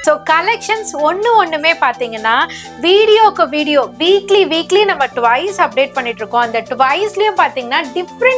So collections ஒன்றுமே பார்த்தீங்கன்னா வீடியோக்கு வீடியோ வீக்லி நம்ம ட்வைஸ் அப்டேட் பண்ணிட்டு இருக்கோம். அந்த ட்வைஸ்லயும் பார்த்தீங்கன்னா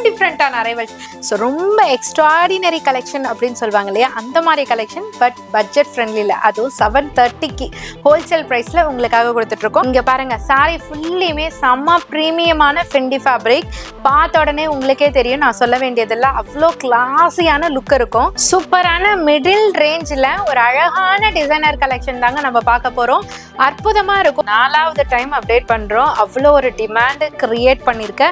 டிஃப்ரெண்டான அரைவல்ஸ். ஸோ ரொம்ப எக்ஸ்ட்ராடினரி கலெக்ஷன் அப்படின்னு சொல்லுவாங்க இல்லையா, அந்த மாதிரி கலெக்ஷன். பட் பட்ஜெட் ஃப்ரெண்ட்லியில், அதுவும் 730க்கு ஹோல்சேல் ப்ரைஸில் உங்களுக்காக கொடுத்துட்ருக்கோம். இங்கே பாருங்கள், சாரி ஃபுல்லியுமே செம்ம ப்ரீமியமான ஃபெண்டி ஃபேப்ரிக். பார்த்த உடனே உங்களுக்கே தெரியும், நான் சொல்ல வேண்டியதில்லை, அவ்வளோ கிளாஸியான லுக் இருக்கும். சூப்பரான மிடில் ரேஞ்சில் ஒரு அழகான டிசைனர் கலெக்ஷன் தாங்க நம்ம பார்க்க போகிறோம். அற்புதமாக இருக்கும். 4வது டைம் அப்டேட் பண்ணுறோம். அவ்வளோ ஒரு டிமாண்டு கிரியேட் பண்ணியிருக்க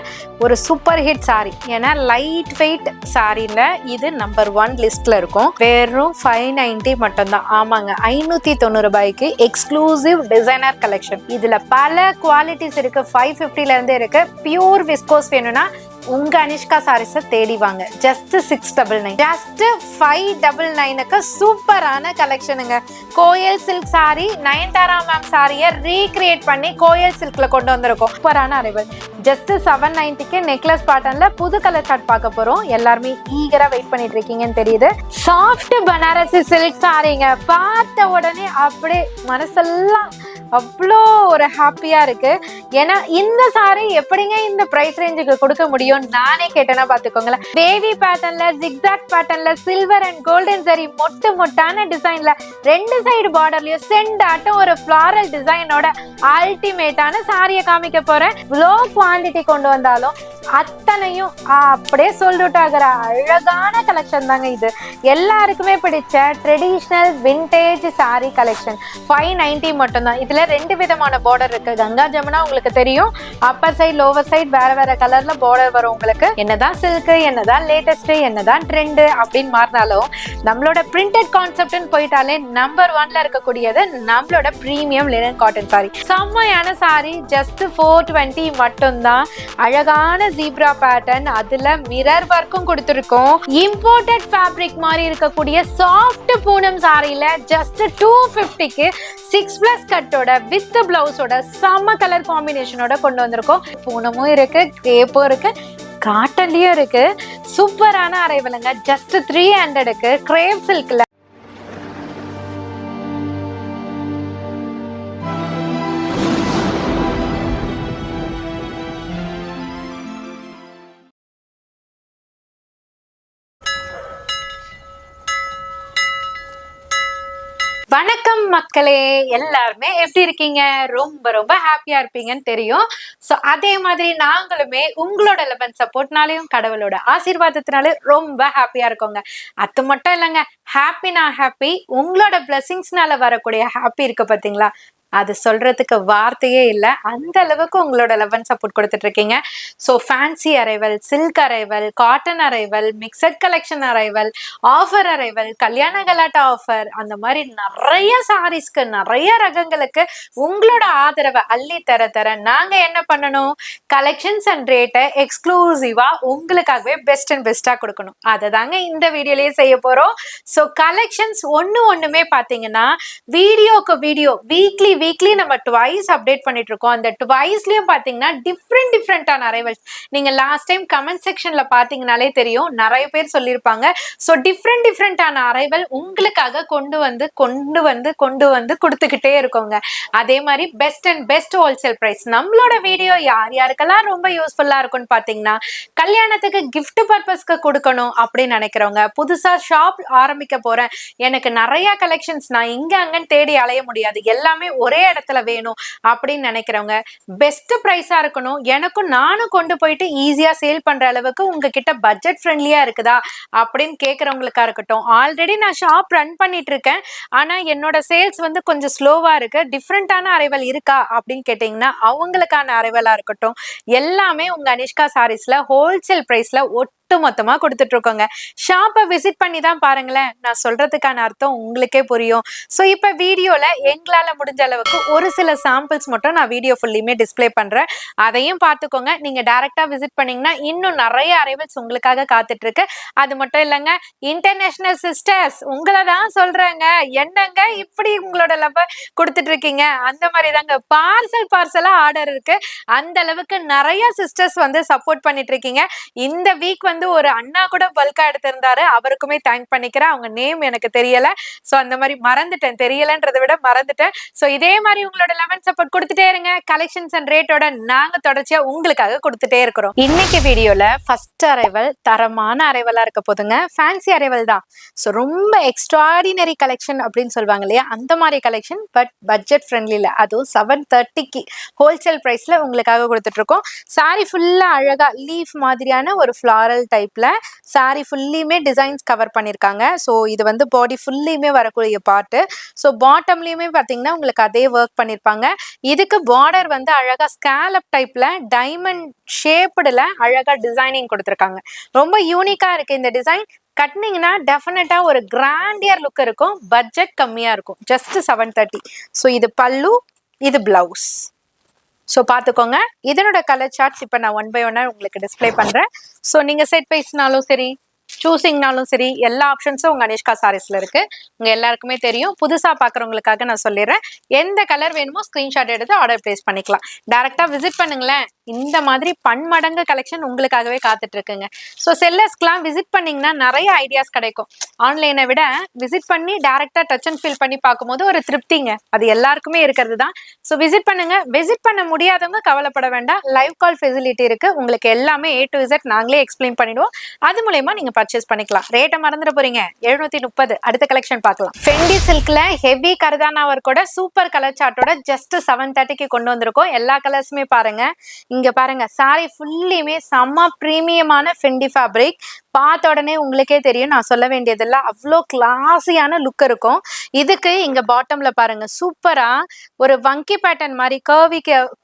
ஒரு சூப்பர் ஹிட் சாரி. ஏன்னா லைட் வெயிட் சாரியில் இது நம்பர் 1 லிஸ்ட்டில் இருக்கும். வெறும் 590 மட்டும்தான். ஆமாங்க, 590 ரூபாய்க்கு எக்ஸ்க்ளூசிவ் டிசைனர் கலெக்ஷன். இதில் பல குவாலிட்டிஸ் இருக்குது. 550லேருந்து இருக்குது. பியூர் விஸ்கோஸ் வேணும்னா உங்க அனிஷ்கா சாரீஸை தேடி வாங்க. ஜஸ்ட் 699, ஜஸ்ட் 599க்கு சூப்பரான கலெக்ஷனுங்க. கோயல் சில்க் சாரி, நயன்தாரா மேம் சாரியை ரீக்ரியேட் பண்ணி கோயல் சில்க்ல கொண்டு வந்திருக்கோம். சூப்பரான அரைவல். ஜஸ்ட் 790க்கு நெக்லஸ் பேட்டர்ன்ல புது கலர் சார்ட் பார்க்க போறோம். எல்லாருமே ஈகரா வெயிட் பண்ணிட்டு இருக்கீங்கன்னு தெரியுது. சாஃப்ட் பனாரசி சில்க் சாரிங்க. பார்த்த உடனே அப்படியே மனசெல்லாம் அவ்வளோ ஒரு ஹாப்பியா இருக்கு. ஏன்னா இந்த சாரி எப்படிங்க இந்த பிரைஸ் ரேஞ்சுக்கு கொடுக்க முடியும் நானே கேட்டேன்னா பாத்துக்கோங்களேன். பேபி பேட்டர்ன்ல, ஜிக்ஸாக் பேட்டர்ன்ல, சில்வர் அண்ட் கோல்டன் சரி மொட்டான டிசைன்ல, 2 சைடு பார்டர்லயும் சென்டாட்டும் ஒரு ஃபிளாரல் டிசைனோட அல்டிமேட்டான சாரியை காமிக்க போறேன். இவ்வளோ குவான்டிட்டி கொண்டு வந்தாலும் அத்தனையும் அப்படியே சோல்ட் அவுட் ஆகிற அழகான கலெக்ஷன் தாங்க இது. எல்லாருக்குமே பிடிச்ச ட்ரெடிஷ்னல் விண்டேஜ் சாரி கலெக்ஷன். 590 மட்டும்தான். இதுல 2 விதமான பார்டர் இருக்கு. கங்கா ஜமுனா உங்களுக்கு தெரியும், அப்பர் சைடு லோவர் சைடு வேற கலர்ல பார்டர் வரும். உங்களுக்கு என்னதான் சில்க், என்னதான் லேட்டஸ்ட், என்னதான் ட்ரெண்ட் அப்படின்னு மாறினாலும் நம்மளோட பிரிண்டட் கான்செப்ட்னு போயிட்டாலே நம்பர் 1ல இருக்கக்கூடியது நம்மளோட பிரீமியம் லினன் காட்டன் சாரி. செம்மையான சாரி. ஜஸ்ட் 420 மட்டும்தான். அழகான ஜீப்ரா பேட்டர்ன், அதுல மிரர் ஒர்க்கும் கொடுத்திருக்கோம். இம்போர்ட்டட் ஃபேப்ரிக் மாதிரி இருக்கக்கூடிய சாஃப்ட் பூனம் சாரியில ஜஸ்ட் 250க்கு 6+ கட்டோட வித் பிளவுஸோட செம்ம கலர் காம்பினேஷனோட கொண்டு வந்திருக்கோம். பூனமும் இருக்கு, கேப்பும் இருக்கு, காட்டன்லயும் இருக்கு. சூப்பரான அரைவலுங்க. ஜஸ்ட் 300க்கு கிரேப் சில்க்ல வணக்கம் மக்களே, எல்லாருமே எப்படி இருக்கீங்க? ரொம்ப ஹாப்பியா இருப்பீங்கன்னு தெரியும். ஸோ அதே மாதிரி நாங்களுமே உங்களோட லெவன் சப்போர்ட்னாலையும் கடவுளோட ஆசீர்வாதத்தினாலும் ரொம்ப ஹாப்பியா இருக்கோங்க. அது மட்டும் இல்லைங்க, ஹாப்பி உங்களோட பிளஸிங்ஸ்னால வரக்கூடிய ஹாப்பி இருக்கு பார்த்தீங்களா, அது சொல்றதுக்கு வார்த்தையே இல்லை. அந்த அளவுக்கு உங்களோட லெவன் சப்போர்ட் கொடுத்துட்டு இருக்கீங்க. So fancy arrival, silk arrival, cotton arrival, mixed collection arrival, offer arrival, கல்யாண கலாட்டா ஆஃபர், அந்த மாதிரி நிறைய சாரீஸ்க்கு, நிறைய ரகங்களுக்கு உங்களோட ஆதரவை அள்ளி தர நாங்க என்ன பண்ணணும், கலெக்ஷன்ஸ் அண்ட் ரேட்டை எக்ஸ்க்ளூசிவா உங்களுக்காகவே பெஸ்டா கொடுக்கணும். அதை தாங்க இந்த வீடியோலயே செய்ய போறோம். ஸோ கலெக்ஷன்ஸ் ஒன்றுமே பார்த்தீங்கன்னா வீடியோக்கு வீடியோ வீக்லி நம்ம ட்வைஸ் அப்டேட் பண்ணிட்டு இருக்கோம். அந்த ட்வைஸ்லயும் பாத்தீங்கன்னா டிஃப்ரெண்டான அரைவல்ஸ். நீங்க லாஸ்ட் டைம் கமெண்ட் செக்ஷன்ல பாத்தீங்கன்னாலே தெரியும், நிறைய பேர் சொல்லியிருப்பாங்க. ஸோ டிஃப்ரெண்டான அரைவல் உங்களுக்காக கொண்டு வந்து கொடுத்துக்கிட்டே இருக்கோங்க. அதே மாதிரி பெஸ்ட் ஹோல்சேல் பிரைஸ். நம்மளோட வீடியோ யாருக்கெல்லாம் ரொம்ப யூஸ்ஃபுல்லா இருக்கும்னு பாத்தீங்கன்னா, கல்யாணத்துக்கு கிஃப்ட் பர்பஸ்க்கு கொடுக்கணும் அப்படின்னு நினைக்கிறவங்க, புதுசா ஷாப் ஆரம்பிக்க போறேன், எனக்கு நிறைய கலெக்ஷன்ஸ் நான் இங்க அங்கன்னு தேடி அலைய முடியாது, எல்லாமே ஒரே இடத்துல வேணும் அப்படின்னு நினைக்கிறவங்க, பெஸ்ட் பிரைஸா இருக்கணும், எனக்கும் நானும் கொண்டு போயிட்டு ஈஸியா சேல் பண்ற அளவுக்கு உங்ககிட்ட பட்ஜெட் ஃப்ரெண்ட்லியா இருக்குதா அப்படின்னு கேட்கறவங்களுக்கா இருக்கட்டும். ஆல்ரெடி நான் ஷாப் ரன் பண்ணிட்டு இருக்கேன், ஆனா என்னோட சேல்ஸ் வந்து கொஞ்சம் ஸ்லோவா இருக்கு, டிஃப்ரெண்டான அரைவல் இருக்கா அப்படின்னு கேட்டீங்கன்னா அவங்களுக்கான அரைவலா இருக்கட்டும், எல்லாமே உங்க அனிஷ்கா சாரீஸ்ல ஹோல்சேல் பிரைஸ்ல மொத்தமா கொடுத்துட்டு இருக்கோங்க. ஷாப்பை விசிட் பண்ணி தான் பாருங்களேன், நான் சொல்றதுக்கான அர்த்தம் உங்களுக்கே புரியும். ஸோ இப்போ வீடியோல எங்களால முடிஞ்ச அளவுக்கு ஒரு சில சாம்பிள்ஸ் மட்டும் நான் வீடியோ ஃபுல்லியுமே டிஸ்பிளே பண்றேன், அதையும் பார்த்துக்கோங்க. நீங்க டைரக்டா விசிட் பண்ணீங்கன்னா இன்னும் நிறைய அரைவல்ஸ் உங்களுக்காக காத்துட்டு இருக்கு. அது மட்டும் இல்லைங்க, இன்டர்நேஷனல் சிஸ்டர்ஸ் உங்களை தான் சொல்றாங்க, என்னங்க இப்படி உங்களோட லவ் கொடுத்துட்டு இருக்கீங்க, அந்த மாதிரி தாங்க பார்சலா ஆர்டர் இருக்கு. அந்த அளவுக்கு நிறைய சிஸ்டர்ஸ் வந்து சப்போர்ட் பண்ணிட்டு இருக்கீங்க. இந்த வீக் வந்து வந்து ஒரு அண்ணா கூட பல்கா எடுத்திருந்தாரு, அவருக்குமே தேங்க் பண்ணிக்கிறேன். அவங்க நேம் எனக்கு தெரியல. சோ அந்த மாதிரி மறந்துட்டேன், தெரியலன்றதை விட மறந்துட்டேன். சோ இதே மாதிரி உங்களோட 11 சப்போர்ட் கொடுத்துட்டே இருங்க. கலெக்ஷன்ஸ் அண்ட் ரேட்டோட நாங்க தொடர்ச்சியா உங்களுக்காக கொடுத்துட்டே இருக்கிறோம். இன்னைக்கு வீடியோல ஃபர்ஸ்ட் அரைவல் தரமான அரைவலா இருக்க போதுங்க. ஃபேன்சி அரைவல் தான். சோ ரொம்ப எக்ஸ்ட்ராடினரி கலெக்ஷன் அப்படின்னு சொல்லுவாங்க இல்லையா, அந்த மாதிரி கலெக்ஷன். பட் பட்ஜெட் ஃப்ரெண்ட்லில, அதுவும் 730க்கு ஹோல்சேல் பிரைஸ்ல உங்களுக்காக கொடுத்துட்டு இருக்கோம். சாரி ஃபுல்லா அழகா லீஃப் மாதிரியான ஒரு ஃபிளாரல் டைப்ல சாரி ஃபுல்லியுமே டிசைன்ஸ் கவர் பண்ணிருக்காங்க. ஸோ இது வந்து பாடி ஃபுல்லியுமே வரக்கூடிய பார்ட்டு. ஸோ பாட்டம்லயுமே பார்த்தீங்கன்னா உங்களுக்கு அதே ஒர்க் பண்ணியிருப்பாங்க. இதுக்கு பார்டர் வந்து அழகா ஸ்கேலப் டைப்ல டைமண்ட் ஷேப்டுல அழகா டிசைனிங் கொடுத்துருக்காங்க. ரொம்ப யூனிக்கா இருக்கு இந்த டிசைன். கட்டினீங்கன்னா டெஃபினட்டா ஒரு கிராண்டியர் லுக் இருக்கும். பட்ஜெட் கம்மியா இருக்கும். ஜஸ்ட் 730. ஸோ இது பல்லு, இது பிளவுஸ். ஸோ பார்த்துக்கோங்க. இதனோட கலர் சார்ட்ஸ் இப்போ நான் 1 by 1 உங்களுக்கு டிஸ்பிளே பண்றேன். ஸோ நீங்க செட் வைஸ்னாலும் சரி, சூசிங்னாலும் சரி, எல்லா ஆப்ஷன்ஸும் உங்க அனிஷ்கா சாரீஸ்ல இருக்கு. உங்க எல்லாருக்குமே தெரியும். புதுசா பாக்குறவங்களுக்காக நான் சொல்லிடுறேன். எந்த கலர் வேணுமோ ஸ்கிரீன்ஷாட் எடுத்து ஆர்டர் பிளேஸ் பண்ணிக்கலாம். டைரக்டா விசிட் பண்ணுங்களேன். இந்த மாதிரி பன்மடங்கு கலெக்ஷன் உங்களுக்காகவே காத்துட்டு இருக்குங்க. ஸோ செல்லர்ஸ்க்குலாம் விசிட் பண்ணீங்கன்னா நிறைய ஐடியாஸ் கிடைக்கும். ஆன்லைனை விட விசிட் பண்ணி டைரக்டா டச் அண்ட் ஃபீல் பண்ணி பார்க்கும்போது ஒரு திருப்திங்க. அது எல்லாருக்குமே இருக்கிறது தான். ஸோ விசிட் பண்ணுங்க. விசிட் பண்ண முடியாதவங்க கவலைப்பட வேண்டாம். லைவ் கால் ஃபெசிலிட்டி இருக்கு. உங்களுக்கு எல்லாமே A to Z நாங்களே எக்ஸ்பிளைன் பண்ணிடுவோம். அது மூலமா நீங்க பர்ச்சேஸ் பண்ணிக்கலாம். ரேட்டை மறந்துட போறீங்க. 730. அடுத்த கலெக்ஷன் பார்க்கலாம். ஃபெண்டி சில்க்ல ஹெவி கர்தானா ஒர்க்கோட சூப்பர் கலர் சார்ட்டோட ஜஸ்ட் 730க்கு கொண்டு வந்திருக்கோம். எல்லா கலர்ஸுமே பாருங்க. இங்க பாருங்க, சாரி ஃபுல்லியுமே செம்ம பிரீமியமான ஃபெண்டி ஃபேப்ரிக். பார்த்த உடனே உங்களுக்கே தெரியும், நான் சொல்ல வேண்டியதில்ல, அவ்வளோ கிளாஸியான லுக் இருக்கும். இதுக்கு இங்க பாட்டம்ல பாருங்க, சூப்பரா ஒரு வங்கி பேட்டர்ன் மாதிரி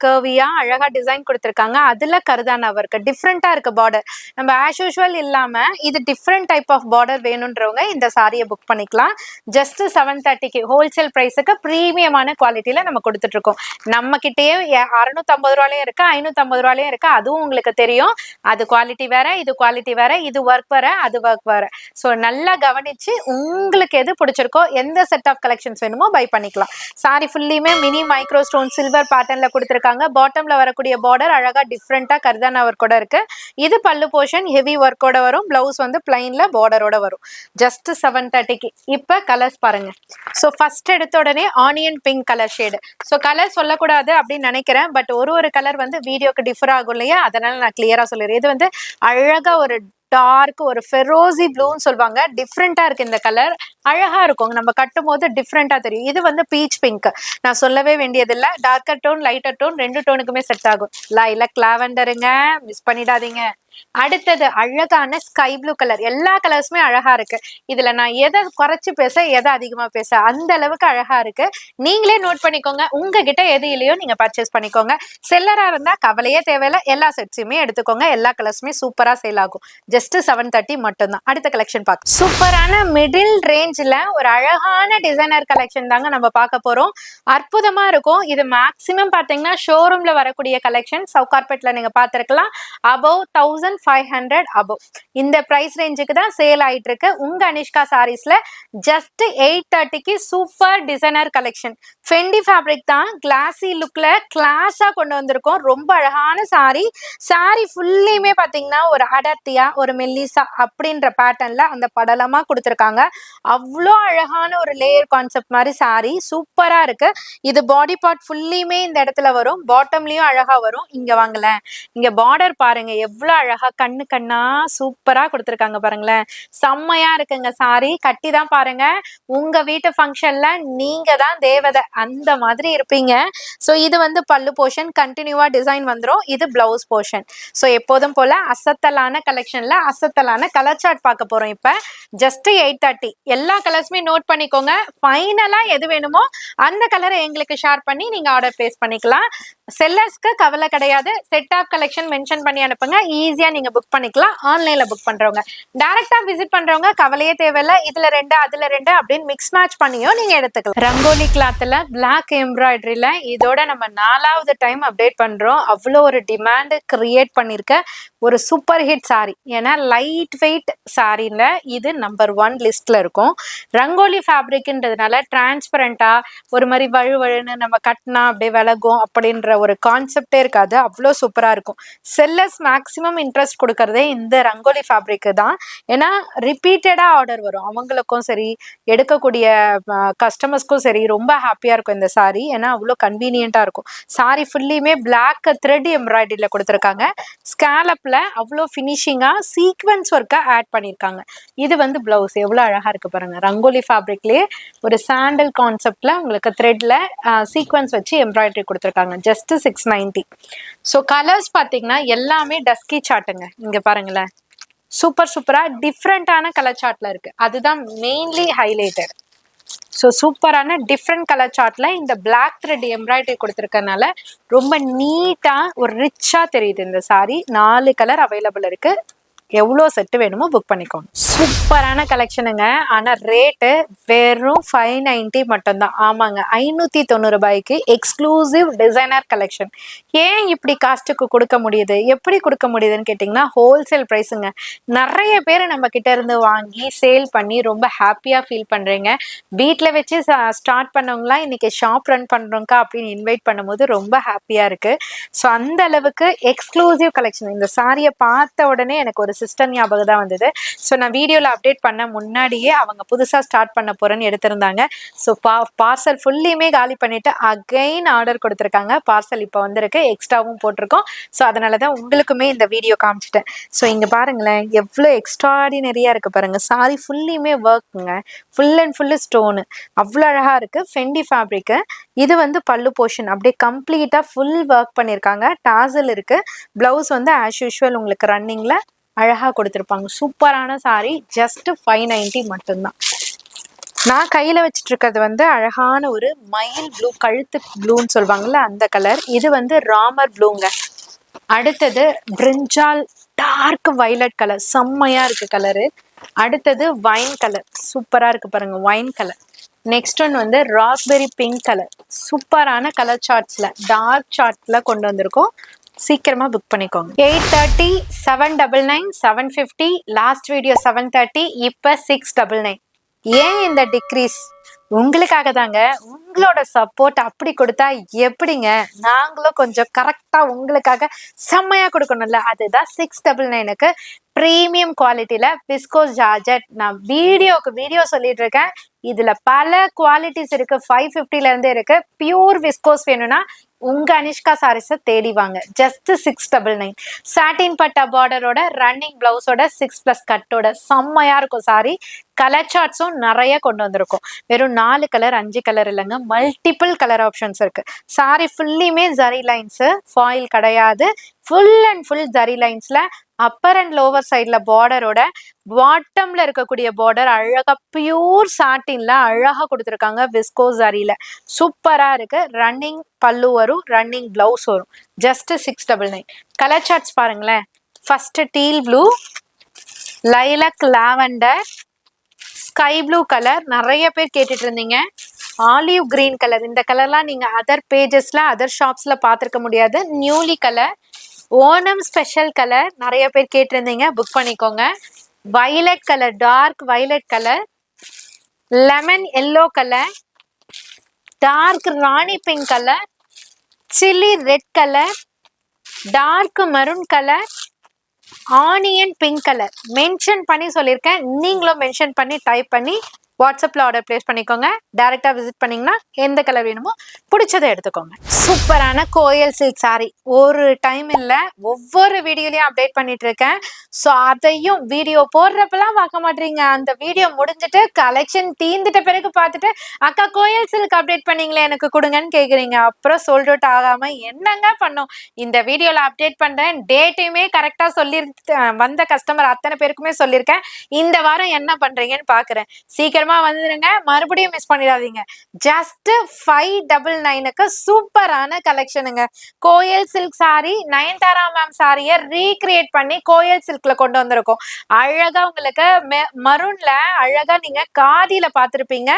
கர்வியா அழகா டிசைன் கொடுத்துருக்காங்க. அதுல கர்தானா ஒர்க் டிஃப்ரெண்டா இருக்கு. பார்டர் நம்ம ஆஸ் யூஷுவல் இல்லாம இது டிஃப்ரெண்ட் டைப் ஆஃப் பார்டர் வேணுன்றவங்க இந்த சாரியை புக் பண்ணிக்கலாம். ஜஸ்ட் 730க்கு ஹோல்சேல் பிரைஸுக்கு பிரீமியமான குவாலிட்டியில நம்ம கொடுத்துட்டு இருக்கோம். நம்ம கிட்டேயே 650 ரூபாயும் இருக்கு, 550 ரூபாயும் இருக்கு. அதுவும் உங்களுக்கு தெரியும். அது குவாலிட்டி வேற, இது குவாலிட்டி வேற, இது ஒர்க் வேற, அது ஒர்க் வேற. ஸோ நல்லா கவனிச்சு உங்களுக்கு எது பிடிச்சிருக்கோ, எந்த செட் ஆஃப் கலெக்ஷன்ஸ் வேணுமோ பை பண்ணிக்கலாம். சாரி ஃபுல்லியுமே மினி மைக்ரோ ஸ்டோன் சில்வர் பேட்டர்ன்ல கொடுத்துருக்காங்க. பாட்டம்ல வரக்கூடிய பார்டர் அழகா டிஃப்ரெண்டா கர்தானா ஒர்க்கோட இருக்கு. இது பல்லு போர்ஷன் ஹெவி ஒர்க்கோட வரும். பிளவுஸ் வந்து பிளைன்ல பார்டரோட வரும். ஜஸ்ட் 730க்கு. இப்ப கலர்ஸ் பாருங்க. ஸோ ஃபர்ஸ்ட் எடுத்த உடனே onion pink colour shade. So colour சொல்லக்கூடாது அப்படின்னு நினைக்கிறேன். பட் ஒரு கலர் வந்து வீடியோக்கு டிஃபர் ஆகும் இல்லையா, அதனால நான் கிளியரா சொல்லிடுறேன். இது வந்து அழகா ஒரு டார்க் ஒரு ஃபெரோசி ப்ளூன்னு சொல்லுவாங்க. டிஃப்ரெண்டா இருக்கு இந்த கலர். அழகா இருக்கும். நம்ம கட்டும் போது டிஃப்ரெண்டா தெரியும். இது வந்து பீச் பிங்க். நான் சொல்லவே வேண்டியதில்லை. டார்க்கர் டோன், லைட்டர் டோன், 2 டோனுக்குமே செட் ஆகும். லைலக் லாவெண்டருங்க, மிஸ் பண்ணிடாதீங்க. அடுத்தது அழகான ஸ்கை ப்ளூ கலர். எல்லா கலர்ஸுமே அழகா இருக்கு. இதுல நான் எதை குறைச்சு பேச, எதை அதிகமா பேச, அந்த அளவுக்கு அழகா இருக்கு. நீங்களே நோட் பண்ணிக்கோங்க. உங்ககிட்ட எது இல்லையோ நீங்க பர்ச்சேஸ் பண்ணிக்கோங்க. செல்லரா இருந்தா கவலையே தேவையில்லை. எல்லா செட்ஸுமே எடுத்துக்கோங்க. எல்லா கலர்ஸுமே சூப்பரா சேல் ஆகும். ஜஸ்ட் 730 மட்டும்தான். அடுத்த கலெக்ஷன் பார்க்க சூப்பரான மிடில் ரேஞ்சில் ஒரு அழகான டிசைனர் கலெக்ஷன் தாங்க நம்ம பார்க்க போறோம். அற்புதமா இருக்கும். இது மேக்சிமம் பாத்தீங்கன்னா ஷோரூம்ல வரக்கூடிய கலெக்ஷன். சவுகார்பேட்ல நீங்க பார்த்திருக்கலாம். அபவ் 1500 above இந்த பிரைஸ் ரேஞ்சுக்கு தான் சேல் ஆயிட்டு இருக்கு. உங்க அனிஷ்கா சாரீஸ்ல ஜஸ்ட் 830க்கு super designer collection. Fendi fabric தான். கிளாசி லுக்ல கிளாஸா கொண்டு வந்திருக்கோம். ரொம்ப அழகான சாரி. சாரி ஃபுல்லியுமே பாத்தீங்கன்னா ஒரு அடர்த்தியா ஒரு மெல்லிசா அப்படின்ற பேட்டர்ன்ல அந்த படலமா கொடுத்துருக்காங்க. அவ்வளோ அழகான ஒரு லேயர் கான்செப்ட் மாதிரி சாரி சூப்பரா இருக்கு. இது பாடி பார்ட் ஃபுல்லியுமே இந்த இடத்துல வரும். பாட்டம்லயும் அழகா வரும். இங்க வாங்கல, இங்க பார்டர் பாருங்க எவ்வளவு அழகா கண்ணு கண்ணா சூப்பரா கொடுத்துருக்காங்க பாருங்களேன். செம்மையா இருக்குங்க. சாரி கட்டி தான் பாருங்க. உங்க வீட்டு ஃபங்க்ஷன்ல நீங்க தான் தேவதை அந்த மாதிரி இருப்பீங்க. ஸோ இது வந்து பல்லு போர்ஷன் கண்டினியூவா டிசைன் வந்துடும். இது பிளவுஸ் போர்ஷன். ஸோ எப்போதும் போல அசத்தலான கலெக்ஷன்ல அசத்தலான கலர் சார்ட் பார்க்க போறோம். இப்ப ஜஸ்ட் 830. எல்லா கலர்ஸுமே நோட் பண்ணிக்கோங்க. ஃபைனலா எது வேணுமோ அந்த கலரை எங்களுக்கு ஷேர் பண்ணி நீங்க ஆர்டர் பிளேஸ் பண்ணிக்கலாம். செல்லர்ஸ்க்கு கவலை கிடையாது. செட் ஆஃப் கலெக்ஷன் மென்ஷன் பண்ணி அனுப்புங்க. ஈஸியா நீங்க புக் பண்ணிக்கலாம். ஆன்லைன்ல புக் பண்றவங்க, டைரக்டா விசிட் பண்றவங்க கவலையே தேவையில்லை. இதுல 2 அதுல 2 அப்படின்னு மிக்ஸ் மேட்ச் பண்ணியும் நீங்க எடுத்துக்கலாம். ரங்கோலி கிளாத்ல பிளாக் எம்ப்ராய்டரியில இதோட நம்ம 4வது டைம் அப்டேட் பண்றோம். அவ்வளோ ஒரு டிமாண்ட் கிரியேட் பண்ணிருக்க ஒரு சூப்பர் ஹிட் சாரி. ஏன்னா லைட் வெயிட் சாரியில் இது நம்பர் 1 லிஸ்ட்ல இருக்கும். ரங்கோலி ஃபேப்ரிக்ன்றதுனால டிரான்ஸ்பரண்டா ஒரு மாதிரி வழுவழுன்னு நம்ம கட்டினா அப்படியே விலகும் அப்படின்ற ஒரு கான்செப்டே இருக்காது. அவ்வளோ சூப்பரா இருக்கும். செல்லர்ஸ் மேக்ஸிமம் இன்ட்ரெஸ்ட் கொடுக்கறதே இந்த ரங்கோலி ஃபேப்ரிக்கு தான். ஏன்னா ரிப்பீட்டடா ஆர்டர் வரும். அவங்களுக்கும் சரி, எடுக்கக்கூடிய கஸ்டமர்ஸ்க்கும் சரி ரொம்ப ஹாப்பியா இருக்கும் இந்த சாரி. ஏன்னா அவ்வளோ கன்வீனியன்ட்டா இருக்கும். சாரி ஃபுல்லியுமே பிளாக் த்ரெட் எம்ப்ராய்டரியில கொடுத்துருக்காங்க. ஸ்கேலப்ல அவ்வளோ ஃபினிஷிங்கா சீக்வன்ஸ் ஒர்க்கா ஆட் பண்ணியிருக்காங்க. இது வந்து பிளவுஸ் எவ்வளோ அழகா இருக்கு பாருங்க. ரங்கோலி ஃபேப்ரிக்லயே ஒரு சாண்டல் கான்செப்ட்ல உங்களுக்கு த்ரெட்ல சீக்வன்ஸ் வச்சு எம்ப்ராய்டரி கொடுத்துருக்காங்க. ஜஸ்ட் 690. ஸோ கலர்ஸ் பார்த்தீங்கன்னா எல்லாமே டஸ்கி சாட்டுங்க. இங்க பாருங்களேன், சூப்பர் சூப்பரா டிஃப்ரெண்டான கலர் சார்ட்ல இருக்கு. அதுதான் மெயின்லி ஹைலைட்டட். ஸோ சூப்பரான டிஃப்ரெண்ட் கலர் சார்ட்ல இந்த பிளாக் த்ரெட் எம்ப்ராய்டரி கொடுத்துருக்கனால ரொம்ப நீட்டா ஒரு ரிச்சா தெரியுது இந்த சாரி. 4 கலர் அவைலபிள் இருக்கு. எவ்வளோ செட்டு வேணுமோ புக் பண்ணிக்கோங்க. சூப்பரான கலெக்ஷனுங்க. ஆனால் ரேட்டு வெறும் 590 மட்டும்தான். ஆமாங்க, 590 ரூபாய்க்கு எக்ஸ்க்ளூசிவ் டிசைனர் கலெக்ஷன். ஏன் இப்படி காஸ்ட்டுக்கு கொடுக்க முடியுது, எப்படி கொடுக்க முடியுதுன்னு கேட்டிங்கன்னா ஹோல்சேல் ப்ரைஸுங்க. நிறைய பேர் நம்ம கிட்ட இருந்து வாங்கி சேல் பண்ணி ரொம்ப ஹாப்பியாக ஃபீல் பண்ணுறீங்க. வீட்டில் வச்சு ஸ்டார்ட் பண்ணவங்களாம் இன்னைக்கு ஷாப் ரன் பண்ணுறோங்க்கா அப்படின்னு இன்வைட் பண்ணும்போது ரொம்ப ஹாப்பியாக இருக்குது. ஸோ அந்த அளவுக்கு எக்ஸ்க்ளூசிவ் கலெக்ஷன். இந்த சாரியை பார்த்த உடனே எனக்கு ஒரு சிஸ்டம் ஞாபகம் தான் வந்தது. ஸோ நான் வீடியோவில் அப்டேட் பண்ண முன்னாடியே அவங்க புதுசாக ஸ்டார்ட் பண்ண போகிறேன்னு எடுத்திருந்தாங்க. ஸோ பார்சல் ஃபுல்லியுமே காலி பண்ணிவிட்டு அகைன் ஆர்டர் கொடுத்துருக்காங்க. பார்சல் இப்போ வந்திருக்கு, எக்ஸ்ட்ராவும் போட்டிருக்கோம். ஸோ அதனால தான் உங்களுக்குமே இந்த வீடியோ காமிச்சிட்டேன். ஸோ இங்கே பாருங்களேன், எவ்வளோ எக்ஸ்ட்ராடினரியாக இருக்குது பாருங்கள். சாரி ஃபுல்லியுமே ஒர்க்குங்க, ஃபுல் அண்ட் ஃபுல்லு ஸ்டோனு, அவ்வளோ அழகாக இருக்குது. Fendi fabric. இது வந்து பல்லு போர்ஷன் அப்படியே கம்ப்ளீட்டாக ஃபுல் ஒர்க் பண்ணியிருக்காங்க. டாசல் இருக்குது. ப்ளவுஸ் வந்து ஆஸ் யூஷுவல் உங்களுக்கு ரன்னிங்கில் அழகாக கொடுத்துருப்பாங்க. சூப்பரான சாரி. ஜஸ்ட் 590 மட்டும்தான். நான் கையில் வச்சுட்டு இருக்கிறது வந்து அழகான ஒரு மயில் ப்ளூ, கழுத்து ப்ளூன்னு சொல்லுவாங்கல்ல அந்த கலர். இது வந்து ராமர் ப்ளூங்க. அடுத்தது பிரிஞ்சால் டார்க் வயலட் கலர், செம்மையா இருக்கு கலரு. அடுத்தது வைன் கலர், சூப்பரா இருக்கு பாருங்க, வைன் கலர். நெக்ஸ்ட் ஒன் வந்து ராஸ்பெரி பிங்க் கலர். சூப்பரான கலர் சார்ட்ஸ்ல டார்க் சார்ட்ல கொண்டு வந்திருக்கோம். சீக்கிரமா புக் பண்ணிக்கோங்க. 830, 799, 750. லாஸ்ட் வீடியோ 730, இப்போ 699. ஏன் இந்த டிக்ரீஸ்? உங்களுக்காக தாங்க. உங்களோட சப்போர்ட் அப்படி கொடுத்தா எப்படிங்க? நாங்களும் கொஞ்சம் கரெக்டா உங்களுக்காக செம்மையா கொடுக்கணும்ல. அதுதான் 699க்கு ப்ரீமியம் குவாலிட்டியில விஸ்கோஸ் ஜார்ஜெட். நான் வீடியோக்கு வீடியோ சொல்லிட்டு இருக்கேன். இதுல பல குவாலிட்டிஸ் இருக்கு. 550ல இருந்தே இருக்கு. பியூர் விஸ்கோஸ் வேணும்னா உங்க அனிஷ்கா சாரீஸை தேடி வாங்க. ஜஸ்ட் 699. சாட்டின் பட்டா பார்டரோட ரன்னிங் பிளவுஸோட 6+ கட்டோட செம்மையா இருக்கும் சாரி. கலர் சார்ட்ஸும் நிறைய கொண்டு வந்திருக்கும். வெறும் 4 கலர் 5 கலர் இல்லைங்க, மல்டிபிள் கலர் ஆப்ஷன்ஸ் இருக்கு. சாரி ஃபுல்லியுமே ஜரி லைன்ஸ், ஃபாயில் கிடையாது. ஃபுல் அண்ட் ஃபுல் ஜரி லைன்ஸ்ல அப்பர் அண்ட் லோவர் சைட்ல பார்டரோட பாட்டம்ல இருக்கக்கூடிய பார்டர் அழகா பியூர் சாட்டின்ல அழகா கொடுத்துருக்காங்க. விஸ்கோஸ் ஜரியில சூப்பரா இருக்கு. ரன்னிங் பல்லு வரும், ரன்னிங் பிளவுஸ் வரும். ஜஸ்ட் 699. கலர் சார்ட்ஸ் பாருங்களேன். First teal blue, lilac lavender, sky blue colour நிறைய பேர் கேட்டுட்டு இருந்தீங்க. Olive green colour. இந்த கலர்லாம் நீங்க அதர் பேஜஸ்ல அதர் ஷாப்ஸ்ல பார்த்துருக்க முடியாது. Newly colour. Onam special colour நிறைய பேர் கேட்டிருந்தீங்க, புக் பண்ணிக்கோங்க. Violet colour, dark violet colour, lemon yellow colour, dark rani pink colour, chilli red colour, dark maroon colour, onion pink colour. Mention பண்ணி சொல்லியிருக்கேன். நீங்களும் மென்ஷன் பண்ணி டைப் பண்ணி வாட்ஸ்அப்பில் ஆர்டர் பிளேஸ் பண்ணிக்கோங்க. டைரெக்டாக விசிட் பண்ணிங்கன்னா எந்த கலர் வேணுமோ பிடிச்சதை எடுத்துக்கோங்க. சூப்பரான கோயல் சில்க் சாரி. ஒரு டைம் இல்லை, ஒவ்வொரு வீடியோலையும் அப்டேட் பண்ணிட்டு இருக்கேன். ஸோ அதையும் வீடியோ போடுறப்பெல்லாம் பார்க்க மாட்டீங்க. அந்த வீடியோ முடிஞ்சுட்டு கலெக்ஷன் தீர்ந்துட்ட பிறகு பார்த்துட்டு அக்கா கோயல் சில்க் அப்டேட் பண்ணீங்களே எனக்கு கொடுங்கன்னு கேட்குறீங்க. அப்புறம் சோல்ட் அவுட் ஆகாமல் என்னங்க பண்ணோம்? இந்த வீடியோவில் அப்டேட் பண்ணுறேன். டேட்டையுமே கரெக்டாக சொல்லி வந்த கஸ்டமர் அத்தனை பேருக்குமே சொல்லியிருக்கேன். இந்த வாரம் என்ன பண்ணுறீங்கன்னு பார்க்குறேன். சீக்கிரம் சீக்கிரமா வந்துருங்க, மறுபடியும் மிஸ் பண்ணிடாதீங்க. ஜஸ்ட் 599க்கு சூப்பரான கலெக்ஷனுங்க. கோயல் சில்க் சாரி, நயன்தாரா மேம் சாரியை ரீக்ரியேட் பண்ணி கோயல் சில்க்ல கொண்டு வந்திருக்கோம். அழகா உங்களுக்கு மரூன்ல அழகா நீங்க காதியில பார்த்திருப்பீங்க.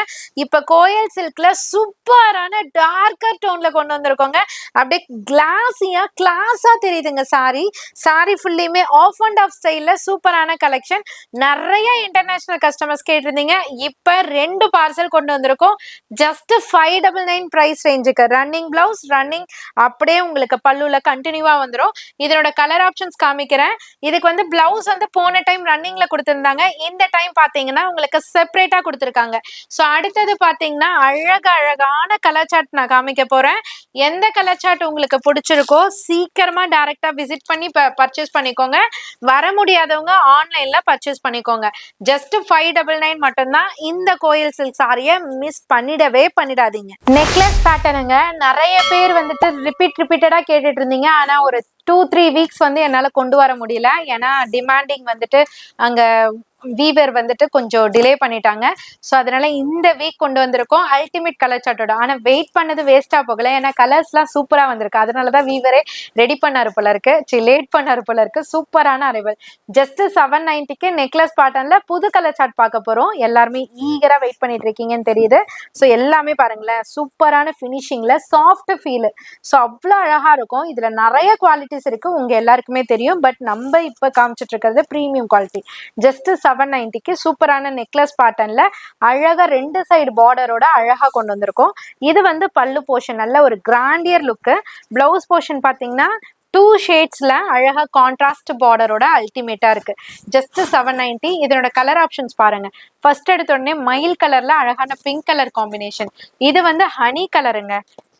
இப்ப கோயல் சில்க்ல சூப்பரான டார்க்கர் டோன்ல கொண்டு வந்திருக்கோங்க. அப்படியே கிளாஸியா கிளாஸா தெரியுதுங்க சாரி. சாரி ஃபுல்லியுமே ஆஃப் அண்ட் ஆஃப் ஸ்டைல்ல சூப்பரான கலெக்ஷன். நிறைய இன்டர்நேஷனல் கஸ்டமர்ஸ் கேட்டிருந்தீங்க. இப்ப 2 பார்சல் கொண்டு வந்திருக்கோம். ஜஸ்ட் 599 பிரைஸ் ரேஞ்சுக்கு. ரன்னிங் பிளவுஸ், ரன்னிங் அப்படியே உங்களுக்கு பல்லுல கண்டினியூவா வந்துடும். இதனோட கலர் ஆப்ஷன்ஸ் காமிக்கிறேன். இதுக்கு வந்து பிளவுஸ் வந்து போன டைம் ரன்னிங்ல கொடுத்திருந்தாங்க. இந்த டைம் பாத்தீங்கன்னா உங்களுக்கு செப்பரேட்டா கொடுத்திருக்காங்க. ஸோ அடுத்தது பாத்தீங்கன்னா அழகான கலர் சார்ட் நான் காமிக்க போறேன். எந்த கலர் சார்ட் உங்களுக்கு பிடிச்சிருக்கோ சீக்கிரமா டைரக்டா விசிட் பண்ணி பர்ச்சேஸ் பண்ணிக்கோங்க. வர முடியாதவங்க ஆன்லைன்ல பர்ச்சேஸ் பண்ணிக்கோங்க. ஜஸ்ட் 599 மட்டும்தான். இந்த கோயில் சில்க் சாரியை மிஸ் பண்ணிடாதீங்க. நெக்லஸ் பேட்டர்னுங்க. நிறைய பேர் வந்துட்டு ரிப்பீட்டடா கேட்டுட்டு இருந்தீங்க. ஆனா ஒரு 2-3 வீக்ஸ் வந்து என்னால கொண்டு வர முடியல. ஏன்னா டிமாண்டிங் வந்துட்டு அங்க வீவர் வந்துட்டு கொஞ்சம் டிலே பண்ணிட்டாங்க. ஸோ அதனால இந்த வீக் கொண்டு வந்திருக்கோம் அல்டிமேட் கலர் சார்ட்டோட. ஆனால் வெயிட் பண்ணது வேஸ்டா போகல. ஏன்னா கலர்ஸ்லாம் சூப்பரா வந்திருக்கு. அதனாலதான் வீவரே ரெடி பண்ணாரு போல இருக்கு, லேட் பண்ணாரு போல இருக்கு. சூப்பரான அரைவல். ஜஸ்ட் 790க்கு நெக்லஸ் பேட்டர்ன்ல புது கலர் சார்ட் பார்க்க போறோம். எல்லாருமே ஈகரா வெயிட் பண்ணிட்டு இருக்கீங்கன்னு தெரியுது. ஸோ எல்லாமே பாருங்களேன், சூப்பரான பினிஷிங்ல சாஃப்ட் ஃபீல். ஸோ அவ்வளோ அழகா இருக்கும். இதுல நிறைய குவாலிட்டிஸ் இருக்கு, உங்க எல்லாருக்குமே தெரியும். பட் நம்ம இப்ப காமிச்சிட்டு இருக்கிறது பிரீமியம் குவாலிட்டி. ஜஸ்ட் 790க்கு சூப்பரான நெக்லஸ் பேட்டர்ன்ல அழகா 2 சைடு பார்டரோட அழகா கொண்டு வந்திருக்கோம். இது வந்து பல்லு போர்ஷன், நல்ல ஒரு கிராண்டியர் லுக்கு. பிளவுஸ் போர்ஷன் பாத்தீங்கன்னா 2 ஷேட்ஸ்ல அழகா கான்ட்ராஸ்ட் பார்டரோட அல்டிமேட்டா இருக்கு. ஜஸ்ட் 790. இதனோட கலர் ஆப்ஷன்ஸ் பாருங்க. ஃபர்ஸ்ட் எடுத்த உடனே மயில் கலர்ல அழகான பிங்க் கலர் காம்பினேஷன். இது வந்து ஹனி கலருங்க.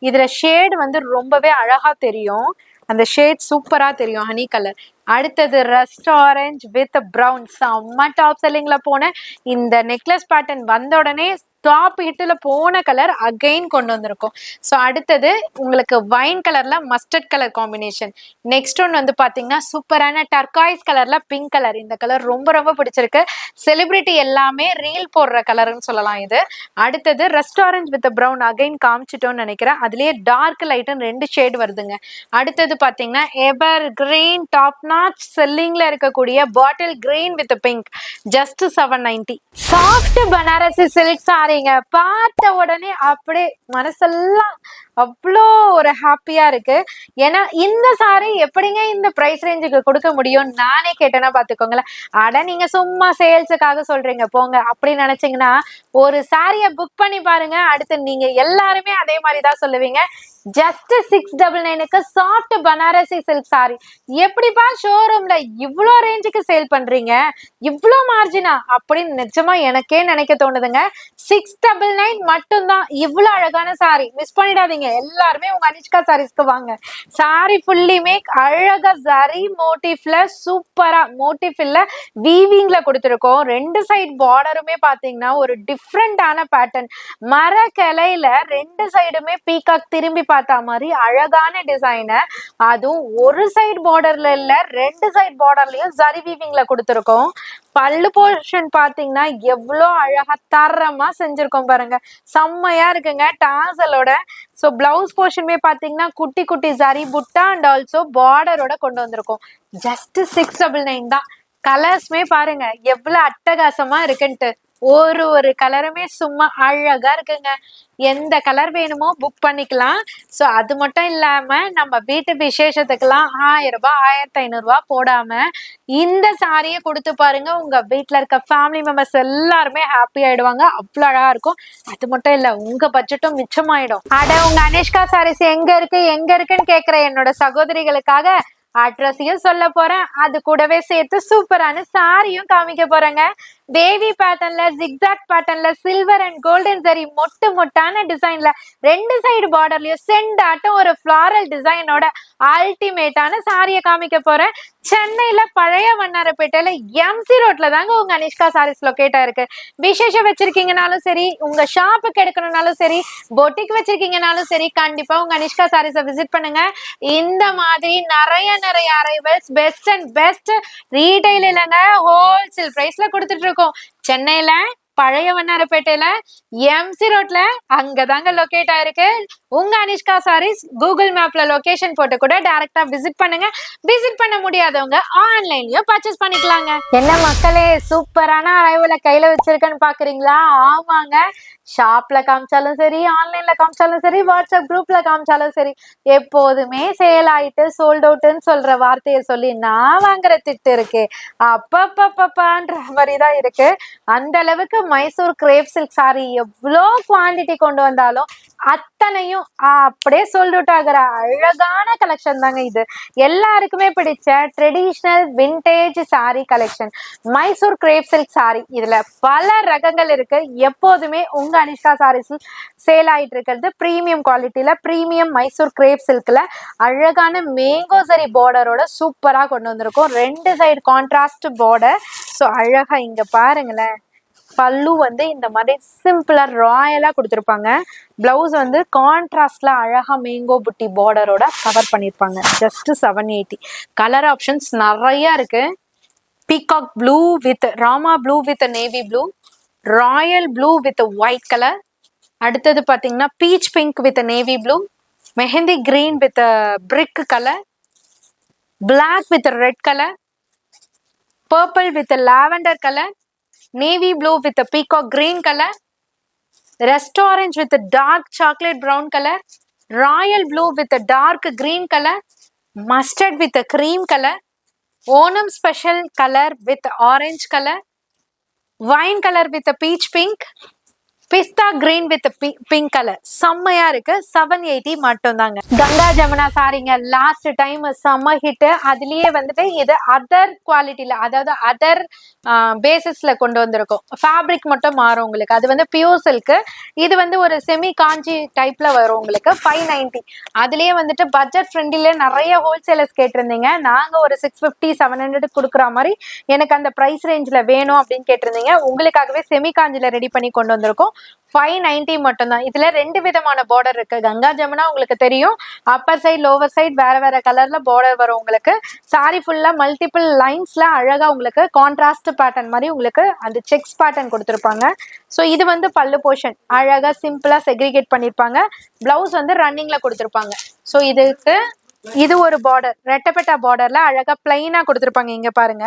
இதுல ஷேட் வந்து ரொம்பவே அழகா தெரியும். அந்த ஷேட் சூப்பரா தெரியும், ஹனி கலர். அடுத்தது ரஸ்ட் ஆரஞ்ச் வித் பிரவுன். செம்ம டாப் செல்லிங்ல போன இந்த நெக்லஸ் பேட்டர்ன் வந்த உடனே டாப் ஹிட்ல போன கலர் அகைன் கொண்டு வந்திருக்கோம். ஸோ அடுத்தது உங்களுக்கு வைன் கலர்ல mustard colour combination. Next one வந்து பாத்தீங்கன்னா சூப்பரான டர்காய்ஸ் கலர்ல பிங்க் கலர். இந்த கலர் ரொம்ப பிடிச்சிருக்கு. செலிபிரிட்டி எல்லாமே ரீல் போடுற கலர்னு சொல்லலாம் இது. அடுத்தது rust orange with brown again காமிச்சிட்டோம்னு நினைக்கிறேன். அதுலயே டார்க் லைட்னு 2 ஷேட் வருதுங்க. அடுத்தது பாத்தீங்கன்னா எவர் கிரீன் டாப் நாச் செல்லிங்ல இருக்கக்கூடிய bottle green with pink. Just 790. Soft Banarasi silk சாரிங்க. பார்த்த உடனே அப்படியே மனசெல்லாம் அவ்வளோ ஒரு ஹாப்பியா இருக்கு. ஏன்னா இந்த சாரி எப்படிங்க இந்த பிரைஸ் ரேஞ்சுக்கு கொடுக்க முடியும் நானே கேட்டேன்னா பாத்துக்கோங்களேன். அட நீங்க சும்மா சேல்ஸுக்காக சொல்றீங்க போங்க அப்படின்னு நினைச்சீங்கன்னா ஒரு சாரியை புக் பண்ணி பாருங்க. அடுத்து நீங்க எல்லாருமே அதே மாதிரி தான் சொல்லுவீங்க. ஜஸ்ட் 699க்கு சாஃப்ட் பனாரசி சில்க் சாரி. எப்படிப்பா ஷோரூம்ல இவ்வளோ ரேஞ்சுக்கு சேல் பண்றீங்க, இவ்வளோ மார்ஜினா அப்படின்னு நிஜமா எனக்கே நினைக்க தோணுதுங்க. 699 மட்டும்தான். இவ்வளோ அழகான சாரி மிஸ் பண்ணிடாதீங்க. எல்லாருமே உங்க அனிஷ்கா சாரீஸ்க்கு வாங்க. சாரி ஃபுல்லியுமே அழகா சரி மோட்டிஃப்ல சூப்பரா மோட்டிஃப் இல்ல வீவிங்ல கொடுத்துருக்கோம். 2 சைடு பார்டருமே பாத்தீங்கன்னா ஒரு டிஃப்ரெண்டான பேட்டர்ன். மர கிளையில 2 சைடுமே பீகாக் திரும்பி பார்த்தா மாதிரி அழகான டிசைனர். அதுவும் ஒரு சைடு பார்டர்ல இல்ல 2 சைடு பார்டர்லயும் சரி வீவிங்ல கொடுத்துருக்கோம். பல்லு போர்ஷன் பாத்தீங்கன்னா எவ்வளோ அழகா தரமா செஞ்சிருக்கோம் பாருங்க. செம்மையா இருக்குங்க டாசலோட. ஸோ பிளவுஸ் போர்ஷனுமே பாத்தீங்கன்னா குட்டி குட்டி சரி புட்டா அண்ட் ஆல்சோ பார்டரோட கொண்டு வந்திருக்கோம். ஜஸ்ட் 699 தான். கலர்ஸ்மே பாருங்க எவ்வளவு அட்டகாசமா இருக்குன்ட்டு. ஒரு கலருமே சும்மா அழகா இருக்குங்க. எந்த கலர் வேணுமோ புக் பண்ணிக்கலாம். ஸோ அது மட்டும் இல்லாம நம்ம வீட்டு விசேஷத்துக்கெல்லாம் 1000 ரூபாய் 1500 ரூபாய் போடாம இந்த சாரியை கொடுத்து பாருங்க. உங்க வீட்டுல இருக்க ஃபேமிலி மெம்பர்ஸ் எல்லாருமே ஹாப்பி ஆயிடுவாங்க. அவ்வளோ அழகா இருக்கும். அது மட்டும் இல்ல உங்க பட்ஜெட்டும் மிச்சமாயிடும். அட உங்க அனிஷ்கா சாரீஸ் எங்க இருக்குன்னு கேக்குற என்னோட சகோதரிகளுக்காக அட்ரஸையும் சொல்ல போறேன். அது கூடவே சேர்த்து சூப்பரான சாரியும் காமிக்க போறேங்க. பேபி பேட்டர்ன்ல ஜிக்ஸாக் பேட்டர்ன்ல சில்வர் அண்ட் கோல்டன் சரி மொட்டான டிசைன்ல 2 சைடு பார்டர்லயும் செண்டாட்டம் ஒரு ஃபிளாரல் டிசைனோட அல்டிமேட்டான சாரியை காமிக்க போறேன். சென்னையில பழைய வண்ணாரப்பேட்டையில எம்சி ரோட்ல தாங்க உங்க அனிஷ்கா சாரீஸ் லொகேட்டா இருக்கு. விசேஷம் வச்சிருக்கீங்கனாலும் சரி, உங்க ஷாப்புக்கு எடுக்கணும்னாலும் சரி, பொட்டிக் வச்சிருக்கீங்கனாலும் சரி, கண்டிப்பா உங்க அனிஷ்கா சாரீஸை விசிட் பண்ணுங்க. இந்த மாதிரி நிறைய arrivals best and best retail இல்லைங்க, ஹோல்சேல் பிரைஸ்ல கொடுத்துட்டு இருக்கோம். சென்னையில பழைய வண்ணாரப்பேட்டையில எம்சி ரோட்ல அங்கதாங்க லொகேட் ஆயிருக்கு உங்க அனிஷ்கா சாரீஸ். கூகுள் மேப்ல லொகேஷன் போட்டு கூட டைரக்டா விசிட் பண்ணுங்க. விசிட் பண்ண முடியாதவங்க ஆன்லைன்லயும் பர்ச்சேஸ் பண்ணிக்கலாங்க. என்ன மக்களே, சூப்பரான அரைவல கையில வச்சிருக்கேன்னு பாக்குறீங்களா? ஆமாங்க, ஷாப்ல காமிச்சாலும் சரி, ஆன்லைன்ல காமிச்சாலும் சரி, வாட்ஸ்அப் குரூப்ல காமிச்சாலும் சரி, எப்போதுமே சேல் ஆயிட்டு சோல்ட் அவுட்னு சொல்ற வார்த்தையை சொல்லி நான் வாங்குற திட்டு இருக்கு அப்பப்பப்பப்பான்ற மாதிரிதான் இருக்கு. அந்த அளவுக்கு மைசூர் கிரேப் சில்க் சாரி எவ்வளோ குவாண்டிட்டி கொண்டு வந்தாலும் அத்தனையும் அப்படியே சோல்ட் அவுட் ஆகிற அழகான கலெக்ஷன் தாங்க இது. எல்லாருக்குமே பிடிச்ச traditional vintage sorry collection Mysore grape silk sorry. இதுல பல ரகங்கள் இருக்கு. எப்போதுமே உங்க அனிஷ்கா சாரீஸ் சேல் ஆயிட்டு இருக்கிறது பிரீமியம் குவாலிட்டியில பிரீமியம் மைசூர் கிரேப் சில்க்ல அழகான மேங்கோ சரி பார்டரோட சூப்பரா கொண்டு வந்திருக்கும். 2 சைடு கான்ட்ராஸ்ட் பார்டர். ஸோ அழகா இங்க பாருங்களேன், பல்லு வந்து இந்த மாதிரி சிம்பிளா ராயலா கொடுத்துருப்பாங்க. பிளவுஸ் வந்து கான்ட்ராஸ்ட்ல அழகா மேங்கோ புட்டி பார்டரோட கவர் பண்ணிருப்பாங்க. ஜஸ்ட் 780. கலர் ஆப்ஷன்ஸ் நிறைய இருக்கு. Peacock blue with Rama blue with navy blue, royal blue with white colour, அடுத்தது பாத்தீங்கன்னா peach pink with navy blue, mehndi green with brick colour, black with red colour, purple with lavender colour, navy blue with peacock green colour, rust orange with dark chocolate brown colour, royal blue with dark green colour, mustard with cream colour, Onam special colour with orange colour, wine colour with peach pink, pista green with pink colour. செம்மையா இருக்கு. 780 மட்டும் தாங்க. கங்கா ஜமுனா சாரிங்க last time செம்ம hit. அதுலயே வந்துட்டு இது other குவாலிட்டியில, அதாவது அதர் பேசிஸ்ல கொண்டு வந்திருக்கும். ஃபேப்ரிக் மட்டும் மாறும் உங்களுக்கு. அது வந்து பியூர் சில்க். இது வந்து ஒரு செமி காஞ்சி டைப்ல வரும் உங்களுக்கு. 590. அதுலயே வந்துட்டு பட்ஜெட் ஃப்ரெண்ட்லியே நிறைய ஹோல்சேலர்ஸ் கேட்டிருந்தீங்க. நாங்க ஒரு 650 700 கொடுக்குற மாதிரி எனக்கு அந்த பிரைஸ் ரேஞ்சில் வேணும் அப்படின்னு கேட்டிருந்தீங்க. உங்களுக்காகவே செமி காஞ்சில ரெடி பண்ணி கொண்டு வந்திருக்கோம். 590 மட்டும்தான். இதுல 2 விதமான பார்டர் இருக்கு. கங்கா ஜமுனா உங்களுக்கு தெரியும், அப்பர் சைட் லோவர் சைட் வேற வேற கலர்ல பார்டர் வரும் உங்களுக்கு. சாரி ஃபுல்லா மல்டிபிள் லைன்ஸ்ல அழகா உங்களுக்கு கான்ட்ராஸ்ட் பேட்டர்ன் மாதிரி உங்களுக்கு அந்த செக்ஸ் பேட்டர்ன் கொடுத்துருப்பாங்க. ஸோ இது வந்து பல்லு போர்ஷன் அழகா சிம்பிளா செக்ரிகேட் பண்ணிருப்பாங்க. பிளவுஸ் வந்து ரன்னிங்ல கொடுத்துருப்பாங்க. ஸோ இதுக்கு இது ஒரு பார்டர் ரெட்டப்பெட்டா பார்டர்ல அழகா பிளைனா கொடுத்துருப்பாங்க. இங்க பாருங்க,